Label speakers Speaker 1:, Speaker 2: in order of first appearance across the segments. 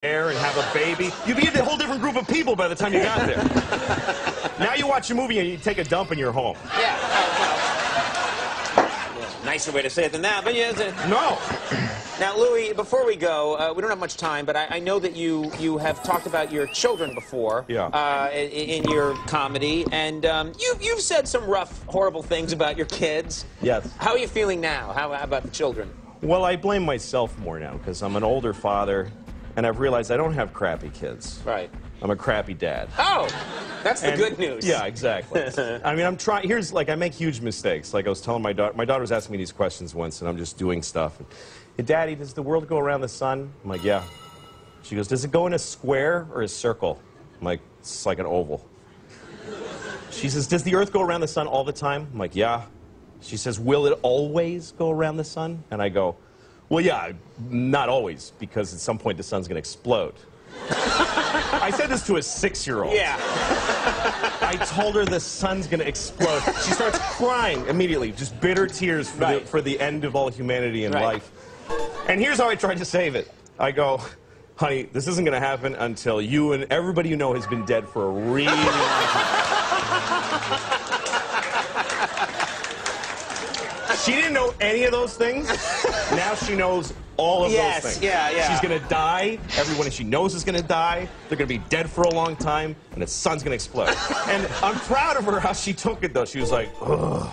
Speaker 1: and have a baby. You'd be a whole different group of people by the time you got there. Now you watch a movie and you take a dump in your home.
Speaker 2: Yeah. Nicer way to say it than that, but yeah.
Speaker 1: No.
Speaker 2: Now, Louis, before we go, we don't have much time, but I know that you have talked about your children before.
Speaker 1: Yeah.
Speaker 2: In your comedy, and you've said some rough, horrible things about your kids.
Speaker 1: Yes.
Speaker 2: How are you feeling now? How about the children?
Speaker 1: Well, I blame myself more now because I'm an older father, and I've realized I don't have crappy kids.
Speaker 2: Right.
Speaker 1: I'm a crappy dad.
Speaker 2: Oh, that's the good news.
Speaker 1: Yeah, exactly. I mean, I'm trying. Here's I make huge mistakes. Like I was telling my daughter. My daughter was asking me these questions once, and I'm just doing stuff. Hey, Daddy, does the world go around the sun? I'm like, yeah. She goes, does it go in a square or a circle? I'm like, it's like an oval. She says, does the Earth go around the sun all the time? I'm like, yeah. She says, will it always go around the sun? And I go, well, yeah, not always, because at some point the sun's going to explode. I said this to a 6-year-old.
Speaker 2: Yeah.
Speaker 1: I told her the sun's going to explode. She starts crying immediately, just bitter tears for the end of all humanity and life. And here's how I tried to save it. I go, honey, this isn't going to happen until you and everybody you know has been dead for a really long time. She didn't know any of those things. Now she knows all of those things.
Speaker 2: Yeah.
Speaker 1: She's going to die. Everyone she knows is going to die. They're going to be dead for a long time, and the sun's going to explode. And I'm proud of her how she took it, though. She was like, ugh.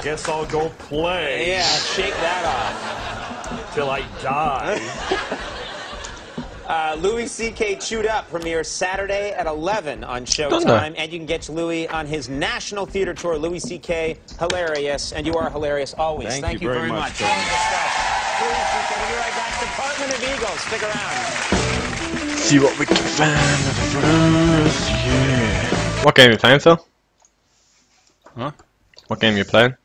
Speaker 1: Guess I'll go play.
Speaker 2: Yeah, shake that off.
Speaker 1: Till I die.
Speaker 2: Louis C.K. Chewed Up premieres Saturday at 11 on Showtime, and you can get Louis on his national theater tour. Louis C.K. Hilarious, and you are hilarious always.
Speaker 1: Thank you very much.
Speaker 2: Louis C.K. We'll be right back. Department of Eagles. Stick around.
Speaker 3: See what we can find first, yeah. What game are you playing, Phil?
Speaker 4: Huh?
Speaker 3: What game are you playing?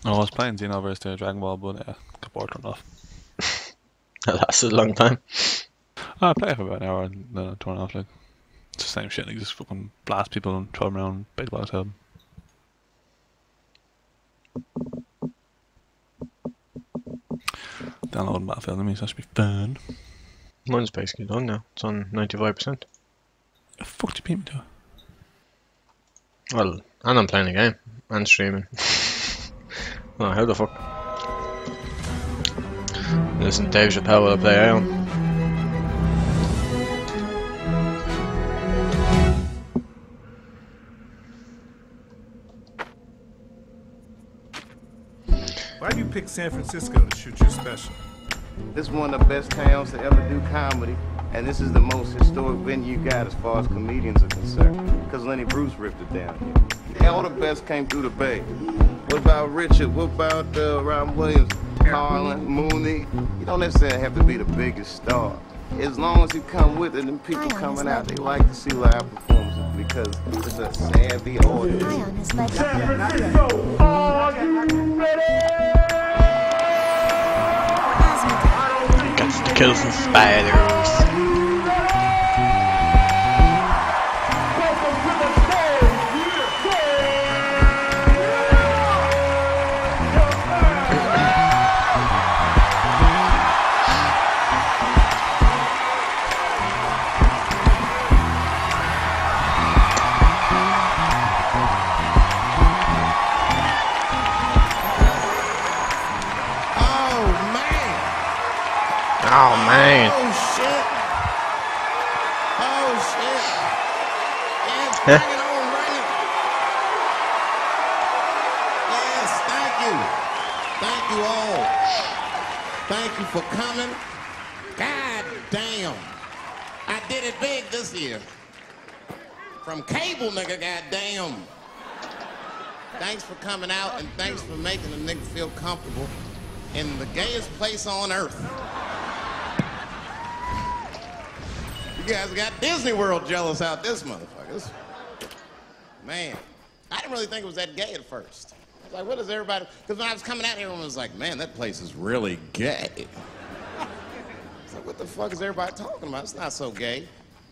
Speaker 4: Oh, I was playing Xenoverse Dragon Ball, but got bored turned off.
Speaker 3: That lasted a long time.
Speaker 4: I play for about an hour and then I turn it off. Like, it's the same shit. Like, just fucking blast people and throw them around baseball head. Downloading Battlefield enemies, that should be fun.
Speaker 3: Mine's basically done now. It's on 95%.
Speaker 4: The fuck do you beat me to?
Speaker 3: Well, and I'm playing a game. And streaming. Oh, how the fuck? Listen, Dave Chappelle will play Aion.
Speaker 5: Why do you pick San Francisco to shoot your special?
Speaker 6: This is one of the best towns to ever do comedy, and this is the most historic venue you got as far as comedians are concerned, because Lenny Bruce ripped it down here. All the best came through the Bay. What about Richard? What about Robin Williams, Carlin, Mooney? You don't necessarily have to be the biggest star. As long as you come with it, and people coming out, they like to see live performances because it's a savvy audience.
Speaker 7: San Francisco, are you ready?
Speaker 3: Got to kill some spiders. Oh man.
Speaker 6: Oh shit. Oh shit. Yes,
Speaker 3: Huh?
Speaker 6: bring it on, bring it. Yes, thank you. Thank you all. Thank you for coming. God damn. I did it big this year. From cable, nigga, goddamn. Thanks for coming out and thanks for making a nigga feel comfortable in the gayest place on earth. You guys got Disney World jealous out this motherfuckers. Man, I didn't really think it was that gay at first. I was like, what is everybody? Because when I was coming out here, everyone was like, man, that place is really gay. I was like, what the fuck is everybody talking about? It's not so gay.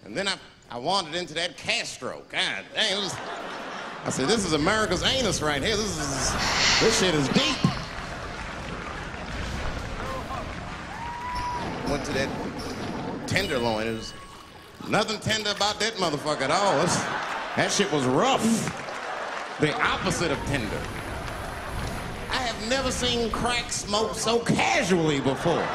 Speaker 6: And then I wandered into that Castro. God dang, it was, I said, this is America's anus right here. This shit is deep. went to that tenderloin. It was nothing tender about that motherfucker at all. That shit was rough. The opposite of tender. I have never seen crack smoke so casually before.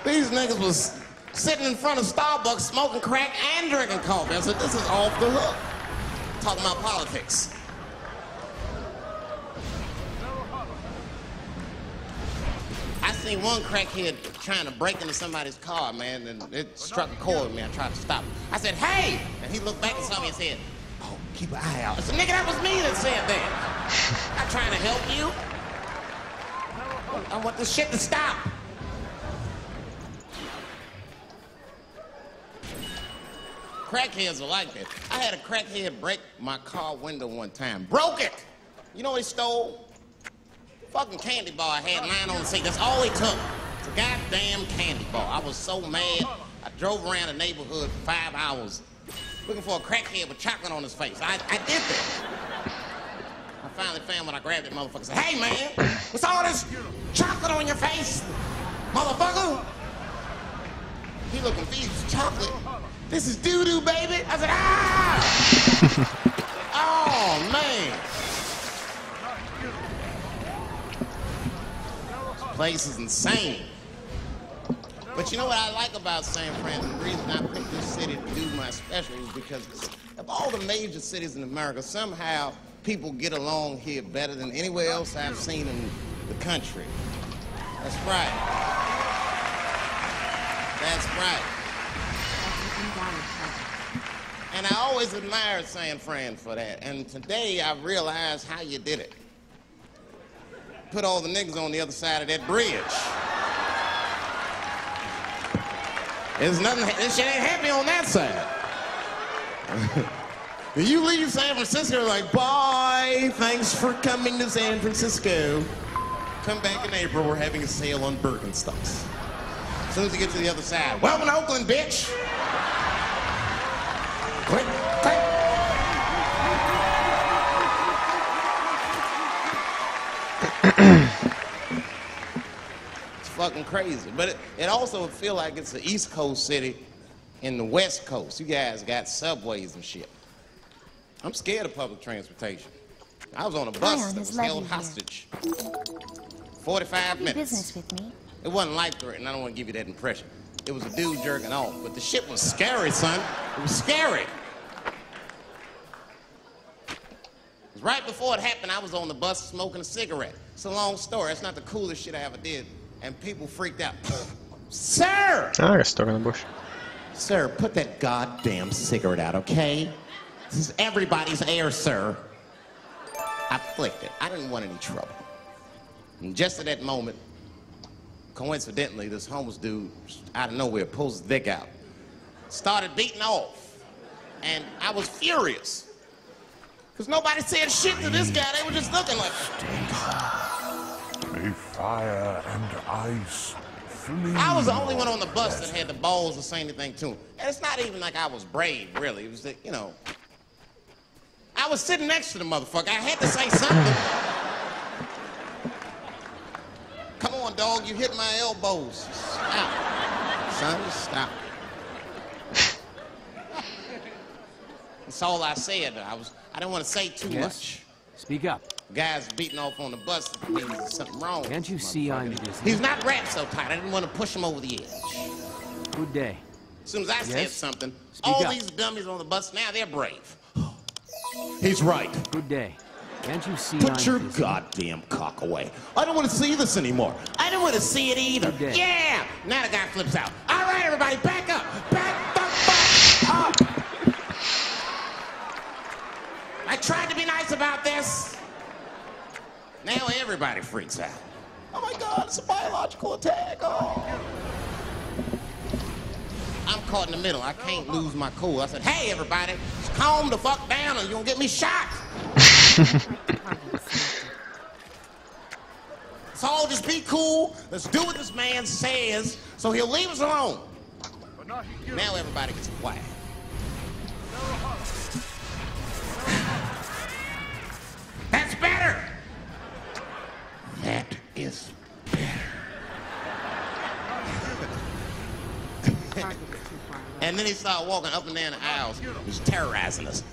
Speaker 6: These niggas was sitting in front of Starbucks smoking crack and drinking coffee. I said, this is off the hook. Talking about politics. I seen one crackhead trying to break into somebody's car, man, and it struck a chord with me. I tried to stop him. I said, hey! And he looked back and saw me and said, oh, keep an eye out. I said, nigga, that was me that said that. I'm not trying to help you. I want this shit to stop. Crackheads are like that. I had a crackhead break my car window one time. Broke it! You know what he stole? Fucking candy bar I had lying on the seat. That's all he took. It's a goddamn candy bar. I was so mad. I drove around the neighborhood for 5 hours looking for a crackhead with chocolate on his face. I did that. I finally found when I grabbed that motherfucker and said, hey man, what's all this chocolate on your face, motherfucker? He looked confused. Chocolate? This is doo-doo, baby. I said, ah! Oh, man. This place is insane. But you know what I like about San Fran? The reason I picked this city to do my special is because of all the major cities in America, somehow people get along here better than anywhere else I've seen in the country. That's right. That's right. And I always admired San Fran for that. And today I realized how you did it. Put all the niggas on the other side of that bridge. There's nothing, this shit ain't happening on that side. You leave San Francisco like, bye, thanks for coming to San Francisco. Come back in April, we're having a sale on Birkenstocks. As soon as you get to the other side, welcome to Oakland, bitch. Click, click. It's fucking crazy. But it also would feel like it's the East Coast city in the West Coast. You guys got subways and shit. I'm scared of public transportation. I was on a bus that was held hostage. 45 minutes.
Speaker 8: Business with me.
Speaker 6: It wasn't life-threatening. I don't want to give you that impression. It was a dude jerking off, but the shit was scary, son. It was scary. Right before it happened, I was on the bus smoking a cigarette. It's a long story. It's not the coolest shit I ever did. And people freaked out. Sir!
Speaker 3: I got stuck in the bush.
Speaker 6: Sir, put that goddamn cigarette out, okay? This is everybody's air, sir. I flicked it. I didn't want any trouble. And just at that moment, coincidentally, this homeless dude, out of nowhere, pulls his dick out. Started beating off. And I was furious. Because nobody said shit to this guy. They were just looking like...
Speaker 7: May fire and ice flee.
Speaker 6: I was the only one on the bus that had the balls to say anything to him. And it's not even like I was brave, really. It was that, you know... I was sitting next to the motherfucker. I had to say something. Come on, dog. You hit my elbows. Stop. Son, just stop. That's all I said. I didn't want to say too much.
Speaker 9: Speak up.
Speaker 6: Guys beating off on the bus means there's something wrong.
Speaker 9: Can't you see I'm busy?
Speaker 6: He's not wrapped so tight. I didn't want to push him over the edge.
Speaker 9: Good day.
Speaker 6: As soon as I said something,
Speaker 9: Speak
Speaker 6: all
Speaker 9: up.
Speaker 6: these dummies on the bus, now they're brave. He's right.
Speaker 9: Good day. Can't you see
Speaker 6: Put your
Speaker 9: busy?
Speaker 6: goddamn cock away. I don't want to see this anymore. I don't want to see it either.
Speaker 9: Good day.
Speaker 6: Yeah! Now the guy flips out. All right, everybody, back up. Back the fuck up. I tried to be nice about this. Now everybody freaks out. Oh my God, it's a biological attack. Oh. I'm caught in the middle. I can't lose my cool. I said, hey, everybody, just calm the fuck down or you're going to get me shot. So just be cool. Let's do what this man says so he'll leave us alone. Now everybody gets quiet. That's better. That is better. And then he started walking up and down the aisles. He was terrorizing us.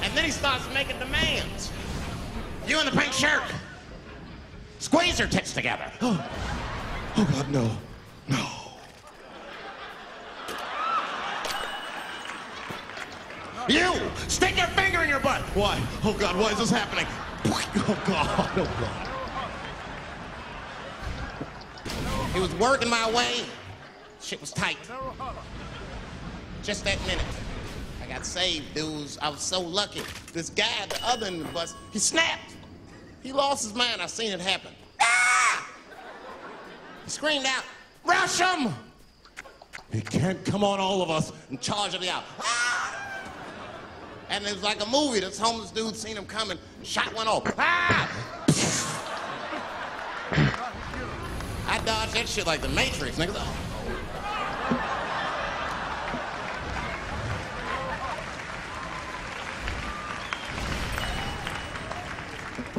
Speaker 6: And then he starts making demands. You in the pink shirt. Squeeze your tits together.
Speaker 7: Oh, God, no. No.
Speaker 6: You! Stick your finger in your butt!
Speaker 7: Why? Oh, God, why is this happening? Oh, God. Oh, God.
Speaker 6: He was working my way. Shit was tight. Just that minute. I got saved, dudes. I was so lucky. This guy at the other end of the bus, he snapped. He lost his mind. I seen it happen. Ah! He screamed out, rush him!
Speaker 7: He can't come on all of us.
Speaker 6: And charged me out. Ah! And it was like a movie. This homeless dude seen him coming, shot one off. Ah! I dodged that shit like the Matrix, nigga.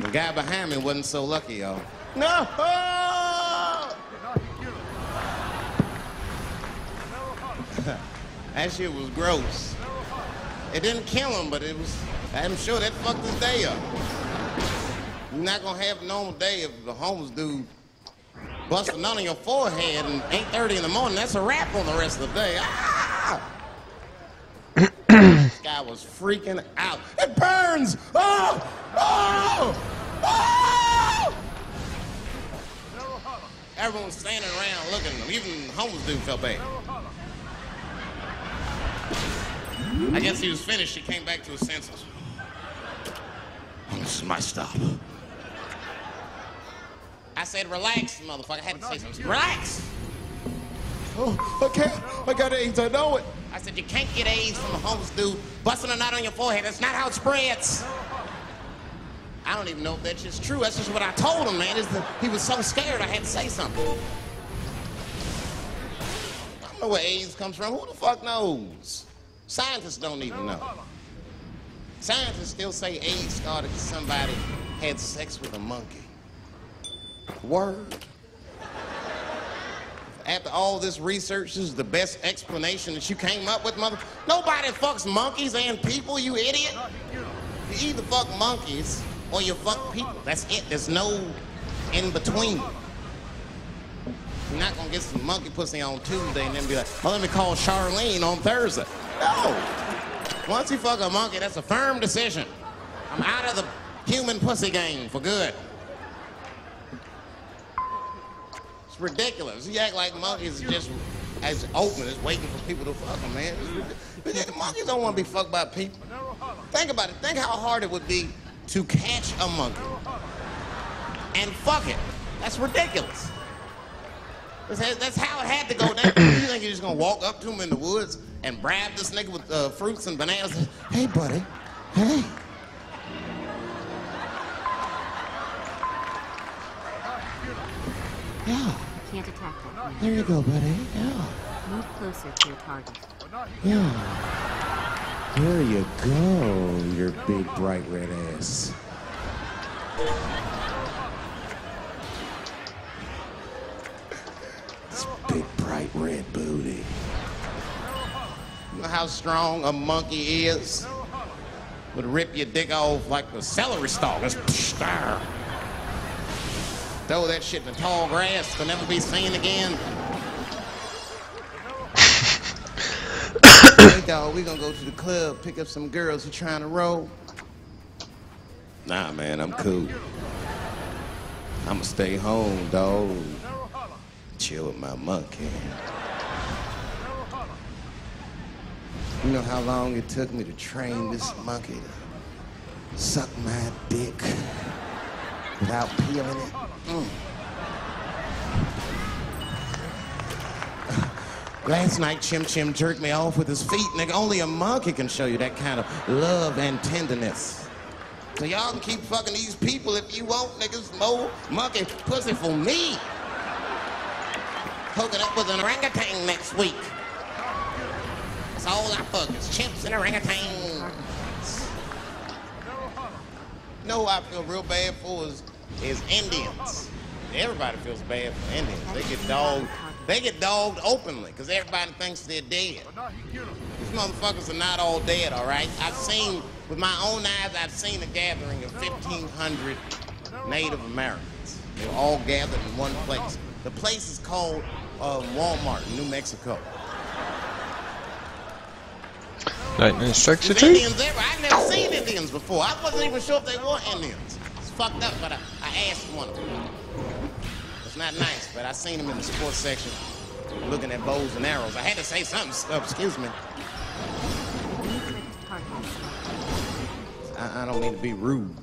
Speaker 6: The guy behind me wasn't so lucky, y'all. No! That shit was gross. It didn't kill him, but it was, I'm sure that fucked his day up. You're not gonna have a normal day if the homeless dude busts a nut on your forehead and 8:30 in the morning. That's a wrap on the rest of the day. Ah! This guy was freaking out. It burns! Oh! Oh! Oh! Everyone was standing around looking at him. Even the homeless dude felt bad. I guess he was finished. He came back to his senses. Oh, this is my stop. I said, relax, motherfucker. I had to say something. Relax!
Speaker 7: Oh, I can't. I got AIDS. I know it.
Speaker 6: I said, you can't get AIDS from a homeless dude busting a nut on your forehead. That's not how it spreads. I don't even know if that's just true. That's just what I told him, man. He was so scared I had to say something. I don't know where AIDS comes from. Who the fuck knows? Scientists don't even know. Scientists still say AIDS started because somebody had sex with a monkey. Word. After all this research, this is the best explanation that you came up with, mother. Nobody fucks monkeys and people, you idiot. You either fuck monkeys or you fuck people. That's it. There's no in between. You're not gonna get some monkey pussy on Tuesday and then be like, oh, let me call Charlene on Thursday. No. Once you fuck a monkey, that's a firm decision. I'm out of the human pussy game for good. It's ridiculous. You act like monkeys are just as open as waiting for people to fuck them, man. Monkeys don't want to be fucked by people. Think about it. Think how hard it would be to catch a monkey and fuck it. That's ridiculous. That's how it had to go down. You think you're just gonna walk up to him in the woods and brab this nigga with fruits and bananas? Hey, buddy. Hey. Yeah.
Speaker 8: Can't attack that.
Speaker 6: There you go, buddy. Yeah.
Speaker 8: Move closer to your target.
Speaker 6: Yeah. There you go, your big bright red ass. This big bright red booty. You know how strong a monkey is? Would rip your dick off like a celery stalk. Throw that shit in the tall grass, could never be seen again. Hey, dog, we gonna go to the club, pick up some girls who trying to roll. Nah, man, I'm cool. I'ma stay home, dog. Chill with my monkey. You know how long it took me to train this monkey to suck my dick without peeling it? Last night, Chim Chim jerked me off with his feet. Nigga, only a monkey can show you that kind of love and tenderness. So y'all can keep fucking these people if you want, niggas. More monkey pussy for me. Hooking up with an orangutan next week. That's all I fuck is chimps and orangutans. You know who I feel real bad for is is Indians. Everybody feels bad for Indians. They get dogged openly because everybody thinks they're dead. These motherfuckers are not all dead, all right? With my own eyes, I've seen a gathering of 1,500 Native Americans. They were all gathered in one place. The place is called Walmart in New Mexico.
Speaker 3: Lightning strikes
Speaker 6: There's
Speaker 3: a tree.
Speaker 6: Indians there, but I've never seen Indians before. I wasn't even sure if they were Indians. It's fucked up, but I asked one of them. It's not nice, but I seen them in the sports section looking at bows and arrows. I had to say something. Excuse me. I don't mean to be rude.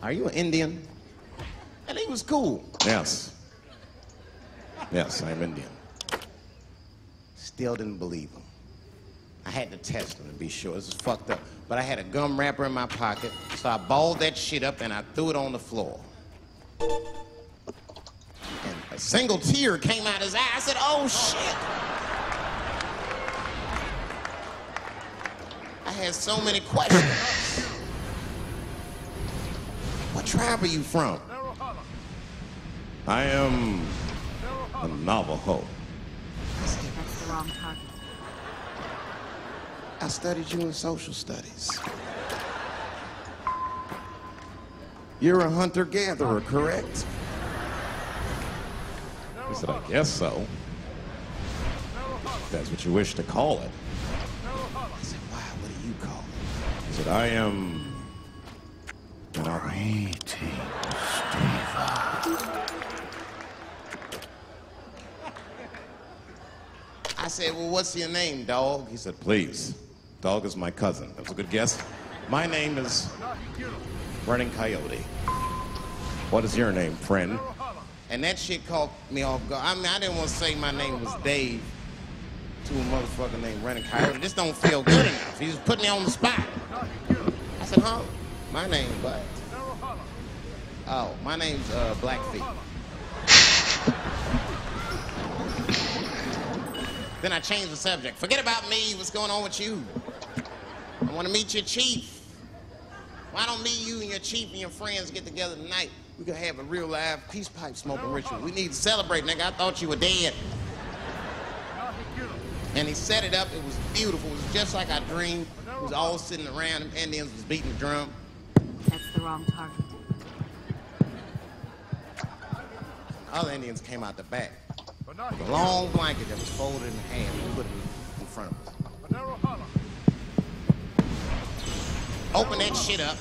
Speaker 6: Are you an Indian? And he was cool. Yes. Yes, I'm Indian. Still didn't believe him. I had to test him to be sure. This is fucked up. But I had a gum wrapper in my pocket, so I balled that shit up and I threw it on the floor. And a single tear came out his eye. I said, oh shit. I had so many questions. What tribe are you from? I am a Navajo.
Speaker 8: That's the wrong target.
Speaker 6: I studied you in social studies. You're a hunter-gatherer, correct? I said, I guess so. If that's what you wish to call it. I said, why? What do you call it? He said, I am an I said, well, what's your name, dog? He said, please. Dog is my cousin. That was a good guess. My name is Running Coyote. What is your name, friend? And that shit caught me off guard. I mean, I didn't want to say my name was Dave to a motherfucker named Running Coyote. This don't feel good enough. He just put me on the spot. I said, huh? My name what? Oh, my name's Blackfeet. Then I changed the subject. Forget about me. What's going on with you? I want to meet your chief. Why don't me, you, and your chief and your friends get together tonight? We could have a real live peace pipe smoking ritual. We need to celebrate, nigga. I thought you were dead. And he set it up. It was beautiful. It was just like I dreamed. It was all sitting around. Them Indians was beating the drum.
Speaker 8: That's the wrong target.
Speaker 6: Other Indians came out the back with a long blanket that was folded in half and put it in front of us. Open that shit up,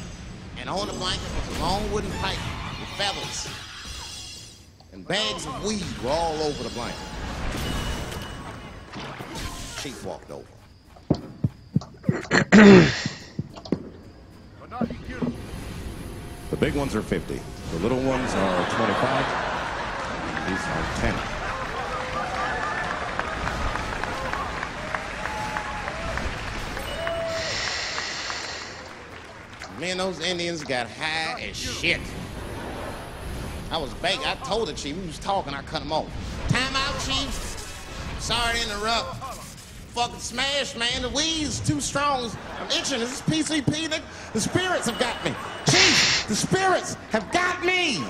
Speaker 6: and on the blanket was a long wooden pipe with feathers. And bags of weed were all over the blanket. Chief walked over. The big ones are 50. The little ones are 25. These are 10. Me and those Indians got high as shit. I was begging. I told the chief, we was talking, I cut him off. Time out, chief. Sorry to interrupt. Fucking smash, man. The weed's too strong. I'm itching. This is PCP. The spirits have got me. Chief, the spirits have got me.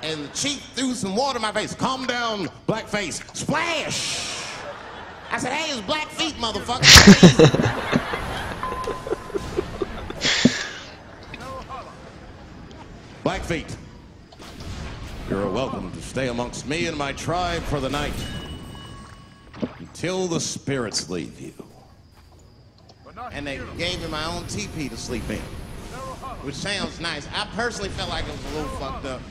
Speaker 6: And the chief threw some water in my face. Calm down, blackface. Splash! I said, hey, it's Blackfeet, motherfucker. Blackfeet, you're welcome to stay amongst me and my tribe for the night until the spirits leave you. And they gave me my own teepee to sleep in, which sounds nice. I personally felt like it was a little fucked up,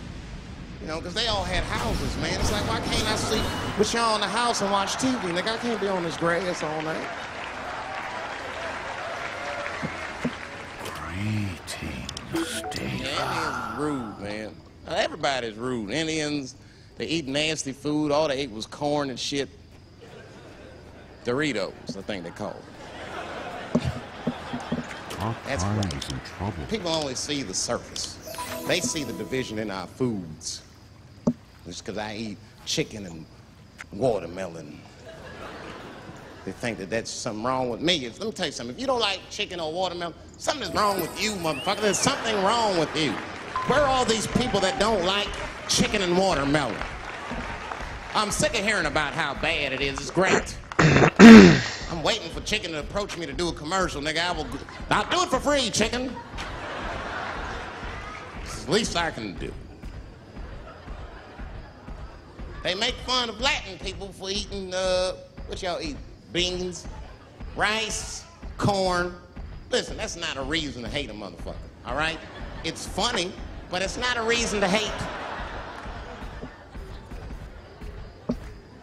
Speaker 6: you know, because they all had houses, man. It's like, why can't I sleep with y'all in the house and watch TV? Nigga, I can't be on this grass all night. Indians rude, man. Everybody's rude. Indians, they eat nasty food. All they ate was corn and shit. Doritos, I think they call it. That's right. People only see the surface. They see the division in our foods. Just because I eat chicken and watermelon. They think that that's something wrong with me. Let me tell you something. If you don't like chicken or watermelon, something's wrong with you, motherfucker. There's something wrong with you. Where are all these people that don't like chicken and watermelon? I'm sick of hearing about how bad it is. It's great. I'm waiting for chicken to approach me to do a commercial, nigga. I'll do it for free, chicken. It's the least I can do. They make fun of Latin people for eating, what y'all eat? Beans, rice, corn. Listen, that's not a reason to hate a motherfucker, all right? It's funny, but it's not a reason to hate.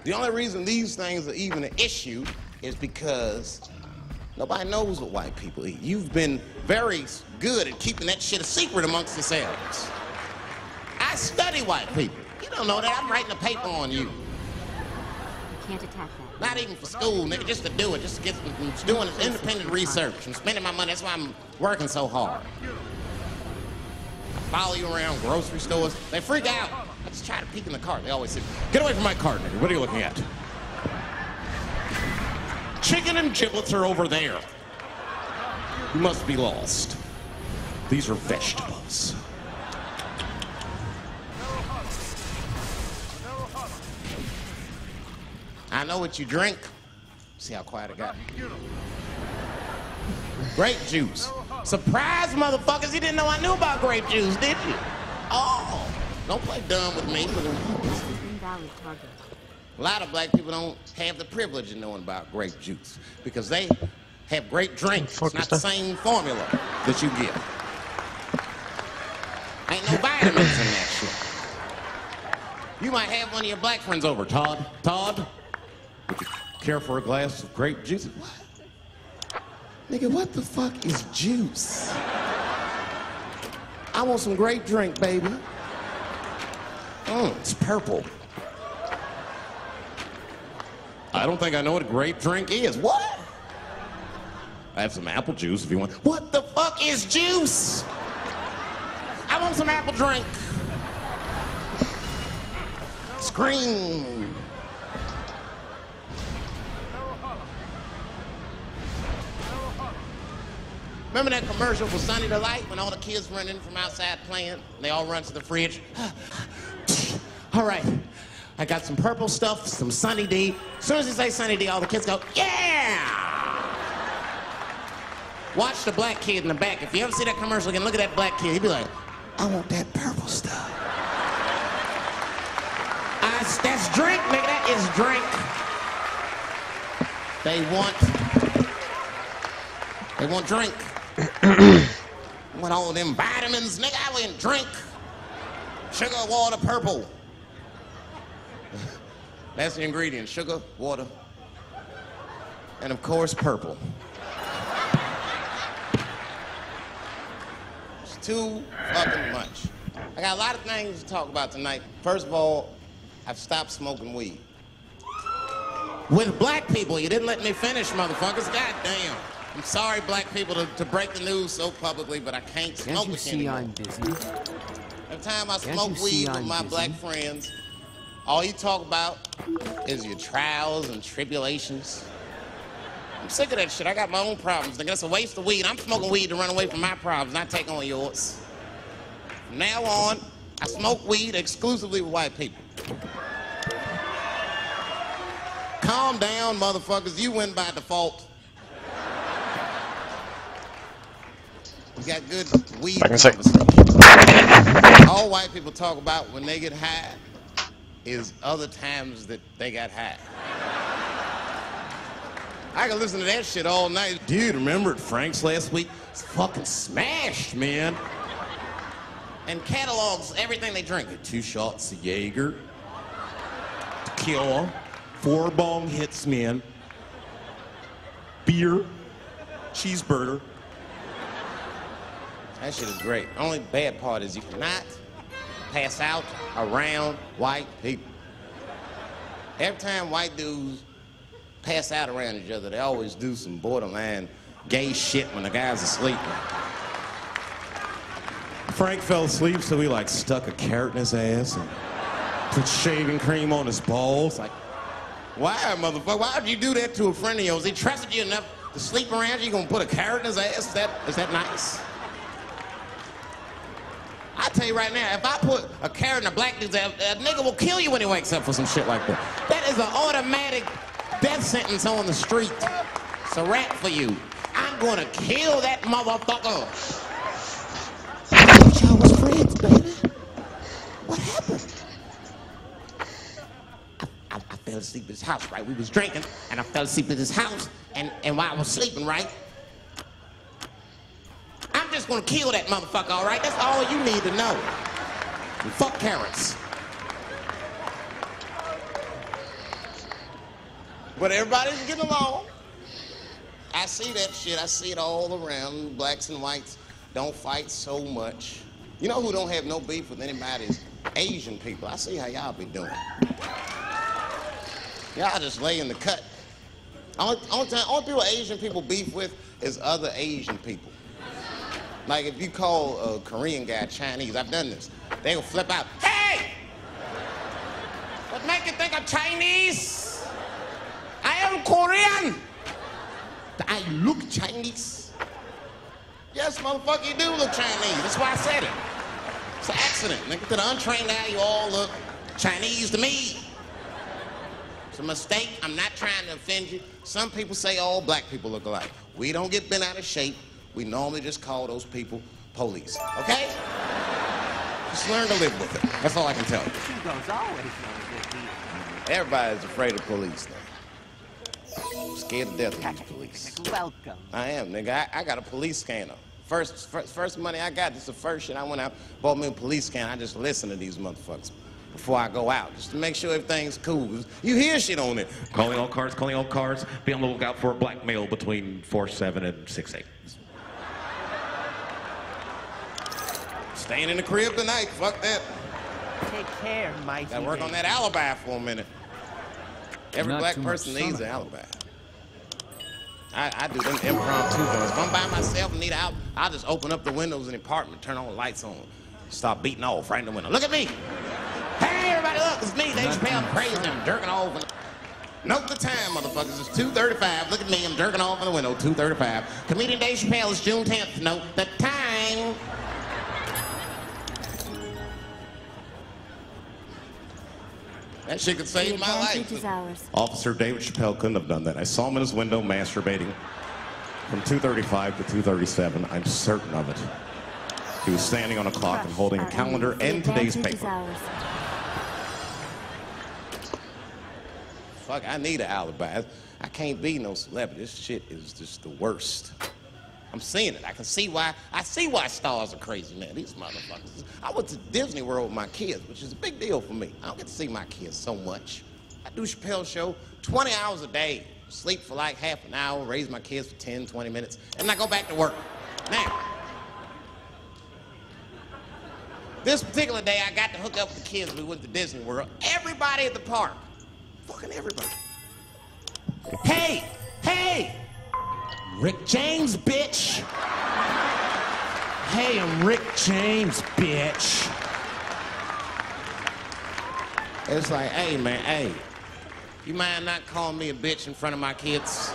Speaker 6: The only reason these things are even an issue is because nobody knows what white people eat. You've been very good at keeping that shit a secret amongst yourselves. I study white people. You don't know that. I'm writing a paper on you.
Speaker 8: You can't attack that.
Speaker 6: Not even for school, nigga, just to do it, just to get doing independent research. I'm spending my money, that's why I'm working so hard. I follow you around grocery stores. They freak out. I just try to peek in the cart. They always say, get away from my cart, nigga. What are you looking at? Chicken and giblets are over there. You must be lost. These are vegetables. I know what you drink. See how quiet it got? Grape juice. Surprise, motherfuckers. You didn't know I knew about grape juice, did you? Oh, don't play dumb with me.
Speaker 8: Invalid target.
Speaker 6: A lot of black people don't have the privilege of knowing about grape juice because they have grape drinks. It's not the same formula that you get. Ain't no vitamins in that shit. You might have one of your black friends over, Todd. Todd? Would you care for a glass of grape juice? What? Nigga, what the fuck is juice? I want some grape drink, baby. It's purple. I don't think I know what a grape drink is. What? I have some apple juice if you want. What the fuck is juice? I want some apple drink. Scream. Remember that commercial for Sunny Delight when all the kids run in from outside playing? And they all run to the fridge. All right, I got some purple stuff, some Sunny D. As soon as you say Sunny D, all the kids go, yeah! Watch the black kid in the back. If you ever see that commercial again, look at that black kid. He'd be like, I want that purple stuff. That's drink, nigga. That is drink. They want drink. I want all them vitamins, nigga. I want drink. Sugar, water, purple. That's the ingredient. Sugar, water, and of course, purple. It's too fucking much. I got a lot of things to talk about tonight. First of all, I've stopped smoking weed. With black people, you didn't let me finish, motherfuckers. God damn. I'm sorry, black people, to break the news so publicly, but I can't smoke it anymore.
Speaker 9: I'm busy?
Speaker 6: Every time I smoke weed with my black friends, all you talk about is your trials and tribulations. I'm sick of that shit. I got my own problems. Nigga, that's a waste of weed. I'm smoking weed to run away from my problems, not take on yours. From now on, I smoke weed exclusively with white people. Calm down, motherfuckers. You win by default. We got good weed conversation. All white people talk about when they get high is other times that they got high. I can listen to that shit all night. Dude, remember at Frank's last week? It's fucking smashed, man. And catalogs everything they drink. 2 shots of Jaeger, tequila, 4 bong hits, man, beer, cheeseburger. That shit is great. The only bad part is you cannot pass out around white people. Every time white dudes pass out around each other, they always do some borderline gay shit when the guy's asleep. Frank fell asleep, so he like stuck a carrot in his ass and put shaving cream on his balls. Like, Why, motherfucker? Why would you do that to a friend of yours? He trusted you enough to sleep around you. You gonna put a carrot in his ass? Is that nice? I tell you right now, if I put a carrot in a black dude's ass, a nigga will kill you when he wakes up for some shit like that. That is an automatic death sentence on the street. It's a rap for you. I'm gonna kill that motherfucker. I thought y'all was friends, baby. What happened? I fell asleep at his house, right? We was drinking, and I fell asleep at his house, and while I was sleeping, right? I'm just gonna kill that motherfucker, all right? That's all you need to know. And fuck carrots. But everybody's getting along. I see that shit. I see it all around. Blacks and whites don't fight so much. You know who don't have no beef with anybody is Asian people. I see how y'all be doing. Y'all just lay in the cut. Only people Asian people beef with is other Asian people. Like if you call a Korean guy Chinese, I've done this. They'll flip out. Hey! What make you think I'm Chinese? I am Korean. I look Chinese. Yes, motherfucker, you do look Chinese. That's why I said it. It's an accident. Nigga, to the untrained eye, you all look Chinese to me. It's a mistake. I'm not trying to offend you. Some people say all black people look alike. We don't get bent out of shape. We normally just call those people police, okay? Just learn to live with it. That's all I can tell you.
Speaker 9: Hugo's always known a good deal.
Speaker 6: Everybody's afraid of police now. I'm scared to death of these police.
Speaker 9: Welcome.
Speaker 6: I am, nigga. I got a police scanner. First money I got, this is the first shit I went out, bought me a police scanner. I just listen to these motherfuckers before I go out, just to make sure everything's cool. You hear shit on it.
Speaker 10: Calling all cars. Be on the lookout for a black male between 4'7" and 6'8".
Speaker 6: Staying in the crib tonight, fuck that.
Speaker 9: Take care, Mikey.
Speaker 6: Gotta work on that alibi for a minute. Every
Speaker 9: Not
Speaker 6: black
Speaker 9: too
Speaker 6: person
Speaker 9: much
Speaker 6: needs
Speaker 9: sun
Speaker 6: an
Speaker 9: out.
Speaker 6: alibi. I do them impromptu things. If I'm by myself and need out, I'll just open up the windows in the apartment, turn all the lights on, start beating off right in the window. Look at me. Hey, everybody, look, it's me. Dave Chappelle. I'm crazy. I'm jerking off. Note the time, motherfuckers. It's 2:35. Look at me. I'm jerking off in the window. 2:35. Comedian Dave Chappelle is June 10th. Note the time. That shit could save my life.
Speaker 8: Is ours.
Speaker 10: Officer David Chappelle couldn't have done that. I saw him in his window masturbating from 2:35 to 2:37. I'm certain of it. He was standing on a clock and holding a calendar and today's paper. Fuck, I need an alibi. I can't be no celebrity. This shit is just the worst. I'm seeing it. I can see why. I see why stars are crazy, man. These motherfuckers. I went to Disney World with my kids, which is a big deal for me. I don't get to see my kids so much. I do Chappelle's show 20 hours a day, sleep for like half an hour, raise my kids for 10, 20 minutes, and I go back to work. Now, this particular day, I got to hook up with the kids. We went to Disney World. Everybody at the park, fucking everybody. Hey, hey! Rick James, bitch. Hey, I'm Rick James, bitch. It's like, hey, man, hey. You mind not calling me a bitch in front of my kids?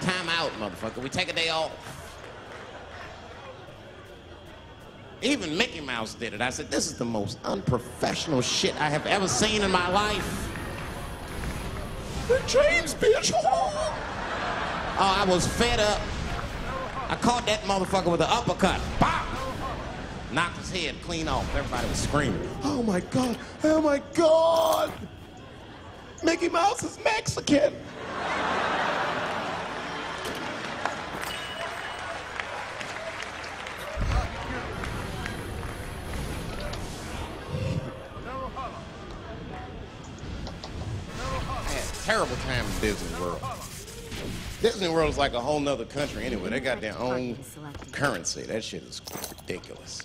Speaker 10: Time out, motherfucker. We take a day off. Even Mickey Mouse did it. I said, this is the most unprofessional shit I have ever seen in my life. Rick James, bitch. Oh, I was fed up. I caught that motherfucker with an uppercut. Bop! Knocked his head clean off. Everybody was screaming. Oh my God, oh my God! Mickey Mouse is Mexican. I had a terrible time in Disney World. Disney World is like a whole nother country anyway. They got their own currency. That shit is ridiculous.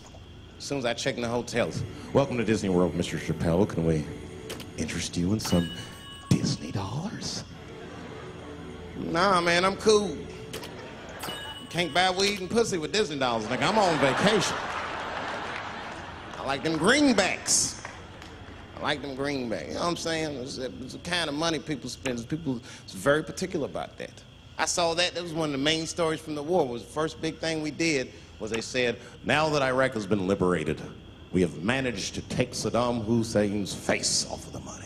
Speaker 10: As soon as I check in the hotels, welcome to Disney World, Mr. Chappelle. Can we interest you in some Disney dollars? Nah, man, I'm cool. Can't buy weed and pussy with Disney dollars. Nigga, I'm on vacation. I like them greenbacks.
Speaker 6: I like them greenbacks. You know what I'm saying? It's the kind of money people spend. People is very particular about that. I saw that. That was one of the main stories from the war. It was the first big thing we did was they said, now that Iraq has been liberated, we have managed to take Saddam Hussein's face off of the money.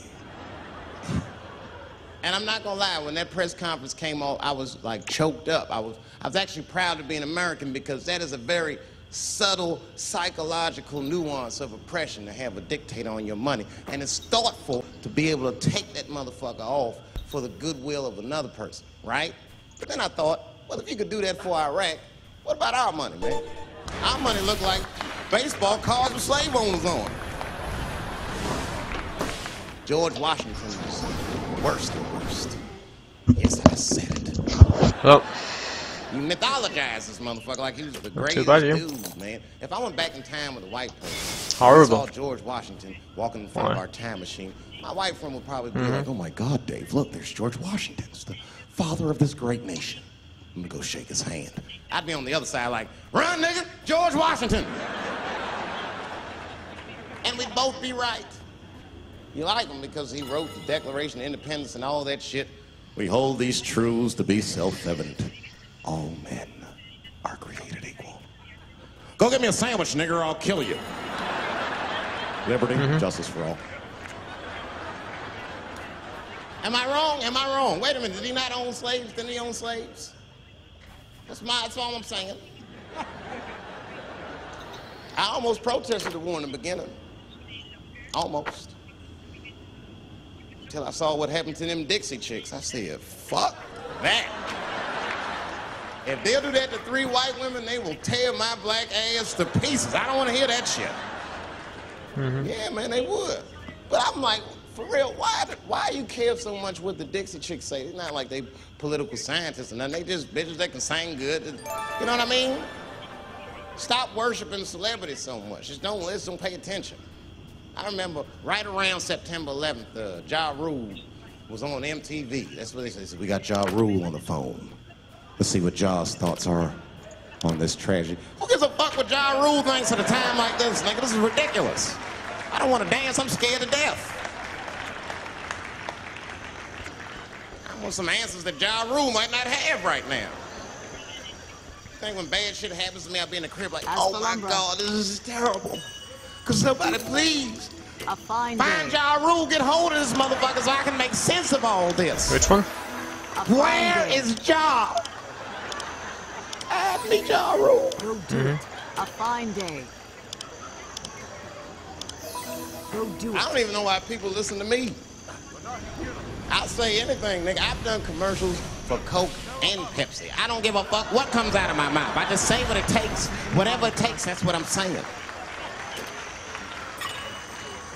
Speaker 6: And I'm not gonna lie, when that press conference came off, I was like choked up. I was actually proud to be an American because that is a very subtle psychological nuance of oppression to have a dictator on your money. And it's thoughtful to be able to take that motherfucker off for the goodwill of another person, right? But then I thought, well, if you could do that for Iraq, what about our money, man? Our money looked like baseball cards with slave owners on. George Washington was worst of the worst. Yes, I said it.
Speaker 3: Well,
Speaker 6: you mythologize this motherfucker like he was the greatest dude, man. If I went back in time with a white person,
Speaker 3: horrible.
Speaker 6: I saw George Washington walking in front of our time machine, my white friend would probably be like, oh my God, Dave, look, there's George Washington. It's the father of this great nation. I'm gonna go shake his hand. I'd be on the other side like, run, nigga, George Washington. And we'd both be right. You like him because he wrote the Declaration of Independence and all that shit. We hold these truths to be self-evident. All men are created equal. Go get me a sandwich, nigger, or I'll kill you. Liberty, justice for all. Am I wrong? Am I wrong? Wait a minute, did he not own slaves? Didn't he own slaves? That's all I'm saying. I almost protested the war in the beginning. Almost. Until I saw what happened to them Dixie chicks. I said, fuck that. If they'll do that to 3 white women, they will tear my black ass to pieces. I don't want to hear that shit. Yeah, man, they would. But I'm like, for real, why you care so much what the Dixie chicks say? It's not like they political scientists or nothing. They just bitches that can sing good. You know what I mean? Stop worshiping celebrities so much. Just don't listen, don't pay attention. I remember right around September 11th, Ja Rule was on MTV. That's what they said. We got Ja Rule on the phone. Let's see what Ja's thoughts are on this tragedy. Who gives a fuck what Ja Rule thinks at a time like this, nigga? This is ridiculous. I don't want to dance. I'm scared to death. I want some answers that Ja Rule might not have right now. I think when bad shit happens to me, I'll be in the crib like, oh my God, this is terrible. Could somebody please find Ja Rule, get hold of this motherfucker so I can make sense of all this.
Speaker 3: Which one?
Speaker 6: Where is Ja? I need Ja Rule.
Speaker 8: Go do it. A fine day. Go do it.
Speaker 6: I don't even know why people listen to me. I'll say anything, nigga. I've done commercials for Coke and Pepsi. I don't give a fuck what comes out of my mouth. I just say what it takes. Whatever it takes, that's what I'm saying.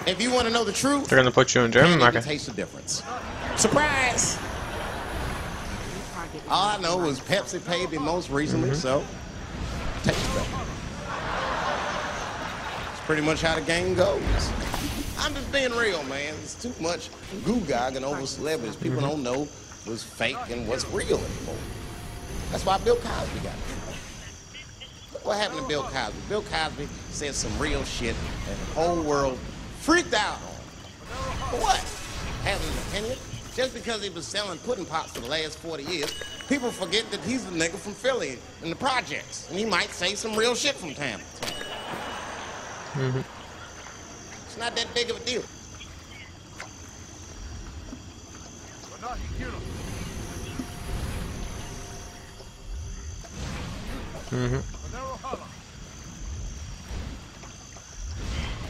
Speaker 6: If you want to know the truth,
Speaker 3: they're gonna put you in German market.
Speaker 6: Taste the difference. Surprise! All I know is Pepsi paid me most recently, so taste better. It's pretty much how the game goes. I'm just being real, man. It's too much goo-gagging over celebrities. People don't know what's fake and what's real anymore. That's why Bill Cosby got it. Look what happened to Bill Cosby. Bill Cosby said some real shit and the whole world freaked out on him. For what? Having an opinion? Just because he was selling pudding pops for the last 40 years, people forget that he's a nigga from Philly in the projects. And he might say some real shit from time to time. It's not that big of a deal.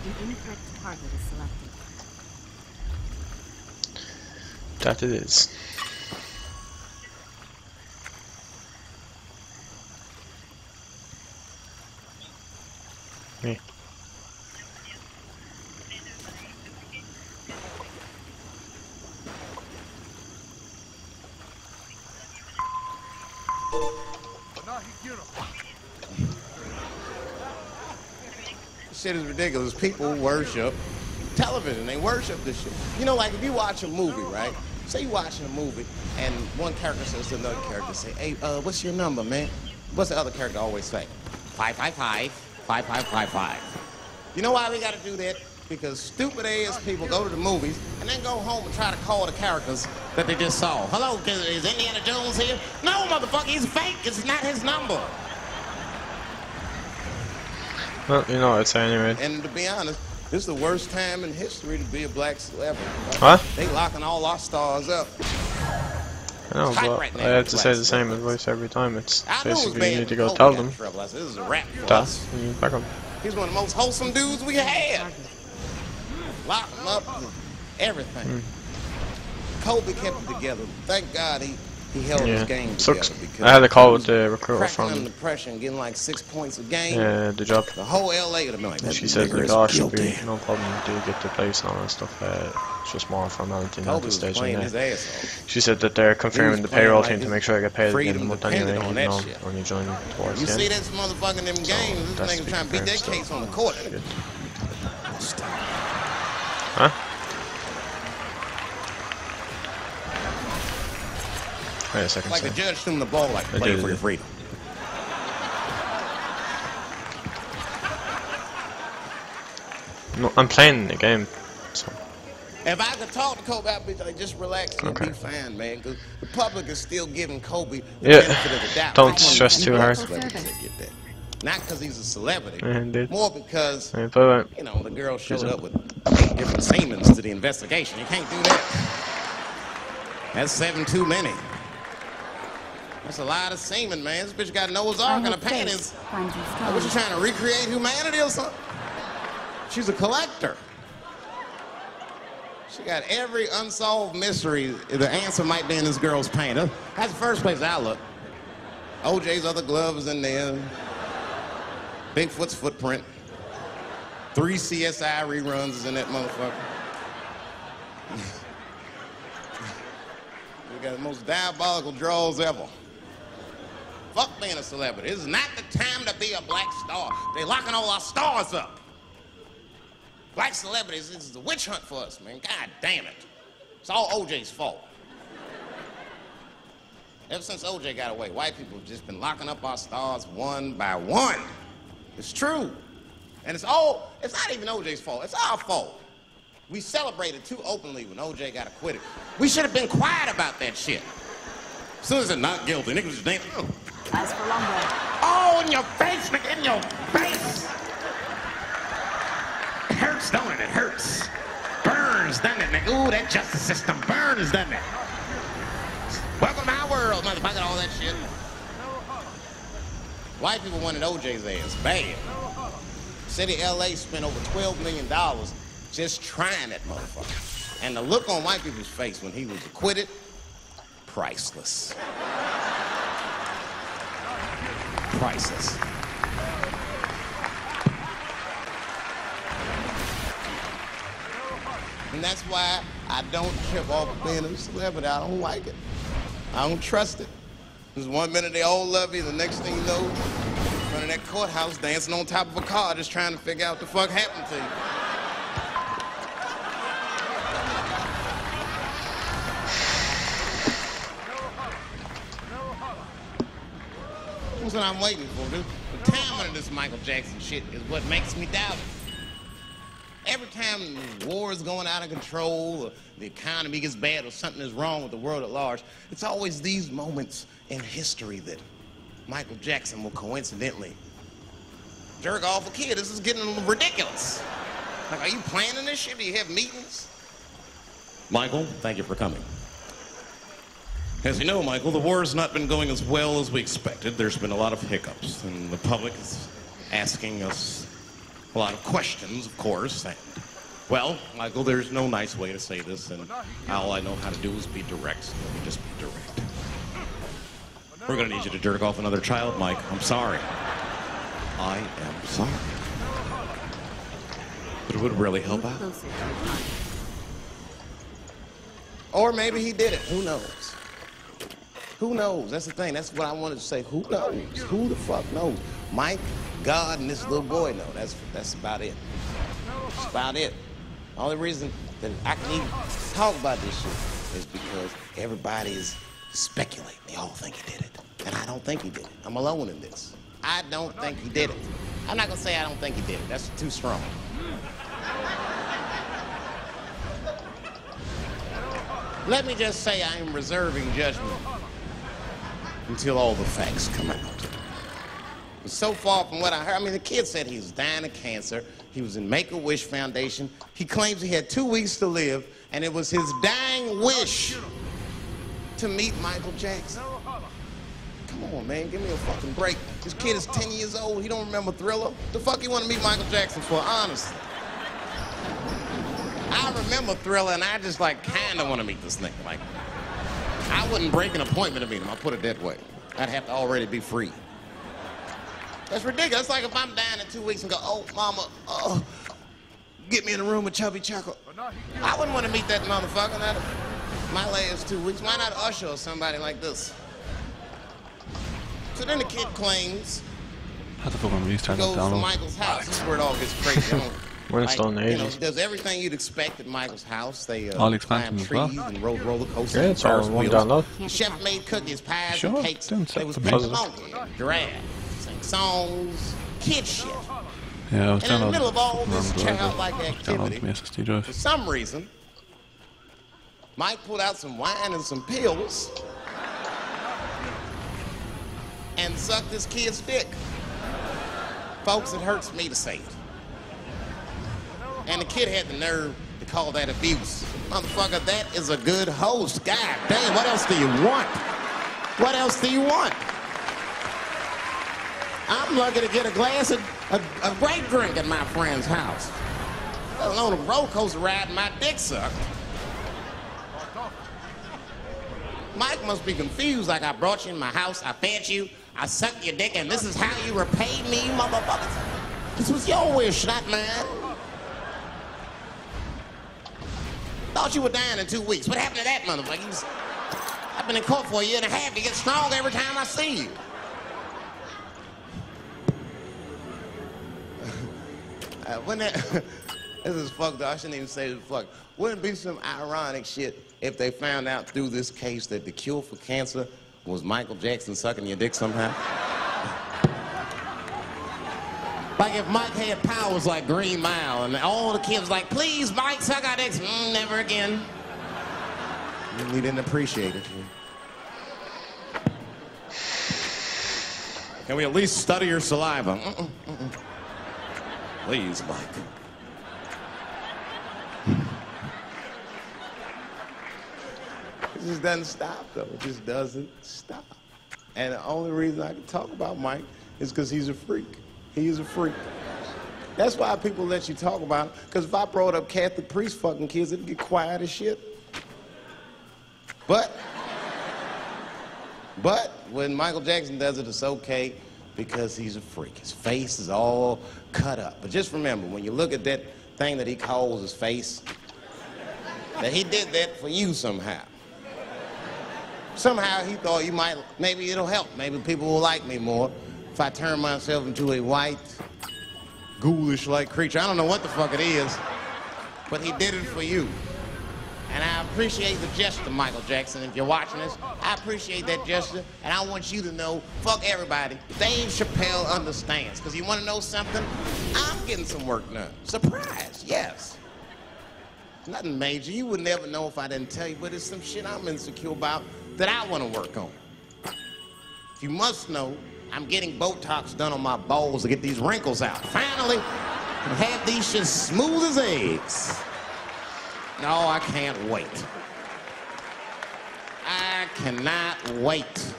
Speaker 8: An incorrect target is selected.
Speaker 3: That it is. Me.
Speaker 6: Shit is ridiculous. People worship television. They worship this shit. You know, like if you watch a movie, right? Say you're watching a movie and one character says to another character, say, hey, what's your number, man? What's the other character always say? 555, 5555. You know why we gotta do that?
Speaker 10: because stupid ass people go to the movies and then go home and try to call the characters that they just saw. Hello, is Indiana Jones here? No, motherfucker, he's fake. It's not his number.
Speaker 3: Well, you know what I'd say anyway.
Speaker 10: And to be honest, this is the worst time in history to be a black celebrity.
Speaker 3: What?
Speaker 10: They locking all our stars up.
Speaker 3: I know, but
Speaker 10: right
Speaker 3: I have to say the same advice every time. It's basically you need to go
Speaker 10: Kobe
Speaker 3: tell
Speaker 10: got
Speaker 3: them
Speaker 10: in trouble. I said, this is a rap for
Speaker 3: that,
Speaker 10: us.
Speaker 3: and you back them.
Speaker 10: He's one of the most wholesome dudes we had. Lock him up, everything. Kobe kept it together. Thank God he held his game
Speaker 3: Sucks.
Speaker 10: together. Because
Speaker 3: I had a call with the recruiter
Speaker 10: cracking
Speaker 3: from
Speaker 10: under pressure and getting like 6 points a game.
Speaker 3: the job.
Speaker 10: The whole LA would have been like,
Speaker 3: She said, like, oh, should be no problem, do you get the place and all that stuff. It's just more formality at
Speaker 10: Kobe
Speaker 3: this
Speaker 10: was
Speaker 3: stage.
Speaker 10: playing
Speaker 3: And,
Speaker 10: his ass off.
Speaker 3: she said that they're confirming the
Speaker 10: playing
Speaker 3: payroll
Speaker 10: like
Speaker 3: team to
Speaker 10: his
Speaker 3: make sure I get paid at the end of the
Speaker 10: freedom
Speaker 3: month
Speaker 10: depended
Speaker 3: anyway,
Speaker 10: on
Speaker 3: even
Speaker 10: that
Speaker 3: though
Speaker 10: shit.
Speaker 3: when you join towards
Speaker 10: You
Speaker 3: the
Speaker 10: see
Speaker 3: end.
Speaker 10: this motherfucker in them games, this
Speaker 3: that's
Speaker 10: nigga trying to beat that
Speaker 3: confirmed,
Speaker 10: case on the court.
Speaker 3: Huh? Wait a second,
Speaker 10: Like the judge threw him the ball, like, play for your freedom.
Speaker 3: No, I'm playing the game, so.
Speaker 10: If I could talk to Kobe, I'd be like, just relax and be fine, man. Because the public is still giving Kobe the benefit of the doubt.
Speaker 3: Don't stress too hard.
Speaker 10: Not because he's a celebrity,
Speaker 3: Indeed.
Speaker 10: more because,
Speaker 3: you
Speaker 10: know, the girl showed up with 8 different semens to the investigation. You can't do that. That's 7 too many. That's a lot of semen, man. This bitch got Noah's Ark in her panties. Was she trying to recreate humanity or something? She's a collector. She got every unsolved mystery. The answer might be in this girl's paint. That's the first place I look. OJ's other glove is in there. Bigfoot's footprint. 3 CSI reruns is in that motherfucker. We got the most diabolical draws ever. Fuck being a celebrity. This is not the time to be a black star. They locking all our stars up. Black celebrities, this is a witch hunt for us, man. God damn it. It's all OJ's fault. Ever since OJ got away, white people have just been locking up our stars one by one. It's true. And it's not even OJ's fault. It's our fault. We celebrated too openly when OJ got acquitted. We should have been quiet about that shit. As soon as it's not guilty, niggas just dancing.
Speaker 8: As for lumber.
Speaker 10: Oh, in your face, nigga, in your face. It hurts, don't it? It hurts. Burns, doesn't it, nigga? Ooh, that justice system burns, doesn't it? Welcome to our world, motherfucker, all that shit. White people wanted OJ's ass bad. City of LA spent over $12 million just trying that motherfucker. And the look on white people's face when he was acquitted, priceless. Priceless. And that's why I don't trip off being a celebrity. I don't like it. I don't trust it. Because one minute they all love you, the next thing you know, in front of that courthouse dancing on top of a car just trying to figure out what the fuck happened to you. That's what I'm waiting for, dude. The timing of this Michael Jackson shit is what makes me doubt it. Every time the war is going out of control, or the economy gets bad, or something is wrong with the world at large, it's always these moments in history that Michael Jackson will coincidentally jerk off a kid. This is getting ridiculous. Like, are you planning this shit? Do you have meetings? Michael, thank you for coming. As you know, Michael, the war has not been going as well as we expected. There's been a lot of hiccups, and the public is asking us a lot of questions, of course. And, well, Michael, there's no nice way to say this, and all I know how to do is be direct, so let me just be direct. We're gonna need you to jerk off another child, Mike. I'm sorry. I am sorry. But it would really help out. Or maybe he did it. Who knows? Who knows? That's the thing. That's what I wanted to say. Who knows? Who the fuck knows? Mike, God, and this little boy know. That's about it. That's about it. The only reason that I can even talk about this shit is because everybody is speculating. They all think he did it. And I don't think he did it. I'm alone in this. I don't think he did it. I'm not going to say I don't think he did it. That's too strong. Let me just say I am reserving judgment until all the facts come out. But so far from what I heard, I mean, the kid said he was dying of cancer. He was in Make-A-Wish Foundation. He claims he had 2 weeks to live, and it was his dying wish to meet Michael Jackson. Come on, man, give me a fucking break. This kid is 10 years old. He don't remember Thriller. The fuck you want to meet Michael Jackson for, honestly? I remember Thriller, and I just, like, kind of want to meet this nigga. Like, I wouldn't break an appointment to meet him. I'll put it that way. I'd have to already be free. That's ridiculous. It's like if I'm dying in 2 weeks and go, oh, mama, get me in a room with Chubby Chuckle. I wouldn't want to meet that motherfucker. My last 2 weeks. Why not Usher or somebody like this? So then the kid claims
Speaker 4: How the fuck am I restarting
Speaker 10: goes
Speaker 4: that
Speaker 10: to
Speaker 4: download?
Speaker 10: Michael's house. This is where it all gets crazy.
Speaker 3: We're in Stone
Speaker 10: You know,
Speaker 3: Ages.
Speaker 10: he does everything you'd expect at Michael's house. They
Speaker 4: All the
Speaker 10: climb
Speaker 4: expansions as well.
Speaker 10: trees and rode roller coasters.
Speaker 3: Yeah,
Speaker 10: and
Speaker 3: it's all
Speaker 10: Ferris
Speaker 3: in one
Speaker 10: wheels.
Speaker 3: download.
Speaker 10: The chef made cookies, pies,
Speaker 4: Sure,
Speaker 10: and cakes.
Speaker 4: didn't
Speaker 10: They was
Speaker 4: set
Speaker 10: picking
Speaker 4: the
Speaker 10: monkey, giraffe, sing songs, kid shit.
Speaker 4: Yeah, I was
Speaker 10: And in the middle of all
Speaker 4: downloading
Speaker 10: this
Speaker 4: from
Speaker 10: childlike
Speaker 4: download
Speaker 10: activity,
Speaker 4: from my SSD drive.
Speaker 10: for some reason, Mike pulled out some wine and some pills and sucked this kid's dick. Folks, it hurts me to say it. And the kid had the nerve to call that abuse. Motherfucker, that is a good host. God damn, what else do you want? What else do you want? I'm lucky to get a glass of a great drink at my friend's house. Let alone a roller coaster ride and my dick sucked. Mike must be confused, like I brought you in my house, I fed you, I sucked your dick, and this is how you repay me, motherfuckers. This was your wish, not mine. Thought you were dying in 2 weeks. What happened to that motherfucker? I've been in court for a year and a half. You get stronger every time I see you. This is fucked up. I shouldn't even say this fuck. Wouldn't it be some ironic shit if they found out through this case that the cure for cancer was Michael Jackson sucking your dick somehow? Like if Mike had powers like Green Mile and all the kids like, please, Mike, suck our dicks. Never again. We didn't appreciate it. Can we at least study your saliva? Please, Mike. It just doesn't stop, though. It just doesn't stop. And the only reason I can talk about Mike is because he's a freak. He is a freak. That's why people let you talk about it. Because if I brought up Catholic priest fucking kids, it'd get quiet as shit. But when Michael Jackson does it, it's okay because he's a freak. His face is all cut up. But just remember, when you look at that thing that he calls his face, that he did that for you somehow. Somehow he thought you might, maybe it'll help. Maybe people will like me more if I turn myself into a white, ghoulish-like creature. I don't know what the fuck it is, but he did it for you. And I appreciate the gesture, Michael Jackson. If you're watching this, I appreciate that gesture. And I want you to know, fuck everybody, Dave Chappelle understands. Because you want to know something? I'm getting some work done. Surprise, yes. Nothing major. You would never know if I didn't tell you, but it's some shit I'm insecure about that I want to work on. If you must know, I'm getting Botox done on my balls to get these wrinkles out. Finally, have these shits smooth as eggs. No, I can't wait. I cannot wait.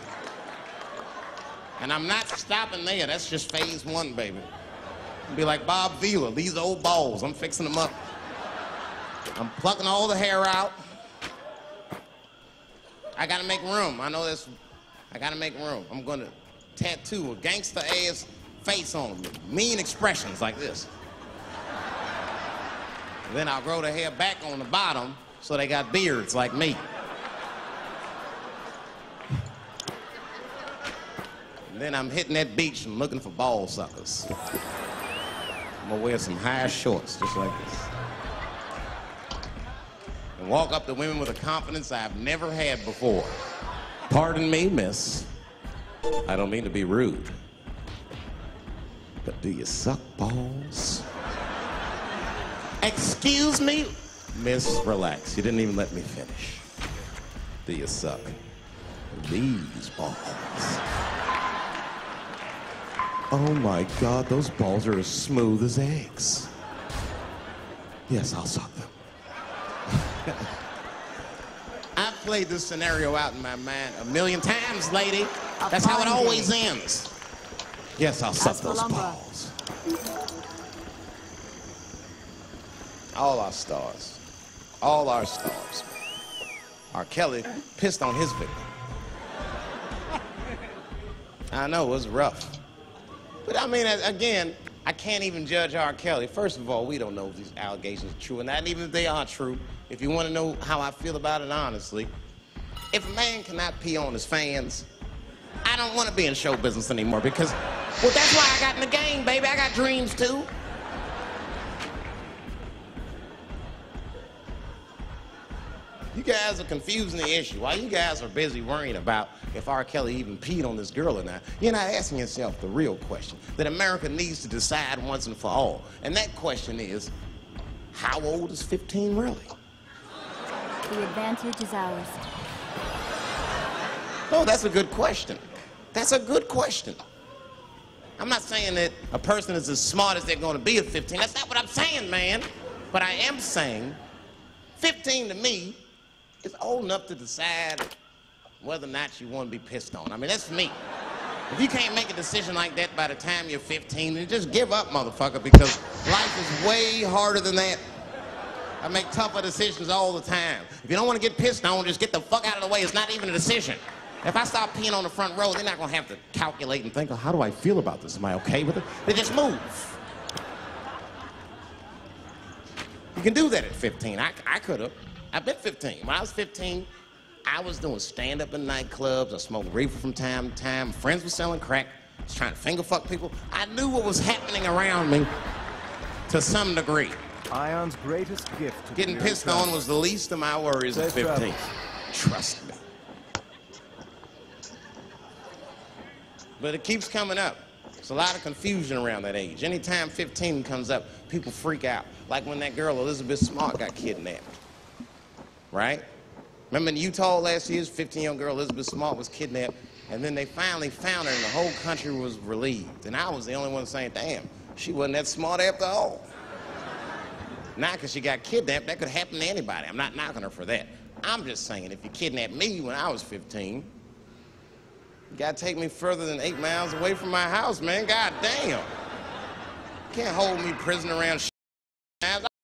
Speaker 10: And I'm not stopping there. That's just phase one, baby. Be like Bob Vila, these old balls, I'm fixing them up. I'm plucking all the hair out. I gotta make room. I know this. I gotta make room. I'm gonna tattoo a gangster ass face on them. Mean expressions like this. Then I'll grow the hair back on the bottom so they got beards like me. And then I'm hitting that beach and looking for ball suckers. I'm gonna wear some high shorts just like this. And walk up to women with a confidence I've never had before. Pardon me, miss. I don't mean to be rude. But do you suck balls? Excuse me? Miss, relax. You didn't even let me finish. Do you suck? These balls. Oh my God, those balls are as smooth as eggs. Yes, I'll suck them. I've played this scenario out in my mind a million times, lady. That's how it always ends. Yes, I'll suck those balls. All our stars, all our stars. R. Kelly pissed on his victim. I know, it was rough. But I mean, again, I can't even judge R. Kelly. First of all, we don't know if these allegations are true, and not even if they are true. If you want to know how I feel about it honestly, if a man cannot pee on his fans, I don't want to be in show business anymore because, well, that's why I got in the game, baby. I got dreams too. You guys are confusing the issue. While you guys are busy worrying about if R. Kelly even peed on this girl or not, you're not asking yourself the real question that America needs to decide once and for all. And that question is, how old is 15 really?
Speaker 8: The advantage is ours.
Speaker 10: Oh, that's a good question. That's a good question. I'm not saying that a person is as smart as they're going to be at 15. That's not what I'm saying, man. But I am saying 15 to me is old enough to decide whether or not you want to be pissed on. I mean, that's me. If you can't make a decision like that by the time you're 15, then just give up, motherfucker, because life is way harder than that. I make tougher decisions all the time. If you don't want to get pissed on, just get the fuck out of the way. It's not even a decision. If I start peeing on the front row, they're not going to have to calculate and think, oh, how do I feel about this? Am I okay with it? They just move. You can do that at 15. I could have. I've been 15. When I was 15, I was doing stand-up in nightclubs. I smoked reefer from time to time. Friends were selling crack. I was trying to finger fuck people. I knew what was happening around me to some degree.
Speaker 11: Aion's greatest gift.
Speaker 10: Getting pissed on was the least of my worries at 15. Trust me. But it keeps coming up. There's a lot of confusion around that age. Anytime 15 comes up, people freak out. Like when that girl, Elizabeth Smart, got kidnapped. Right? Remember in Utah last year, 15-year-old girl Elizabeth Smart was kidnapped, and then they finally found her, and the whole country was relieved. And I was the only one saying, damn, she wasn't that smart after all. Not because she got kidnapped, that could happen to anybody. I'm not knocking her for that. I'm just saying, if you kidnapped me when I was 15, you gotta take me further than 8 miles away from my house, man. God damn. You can't hold me prisoner around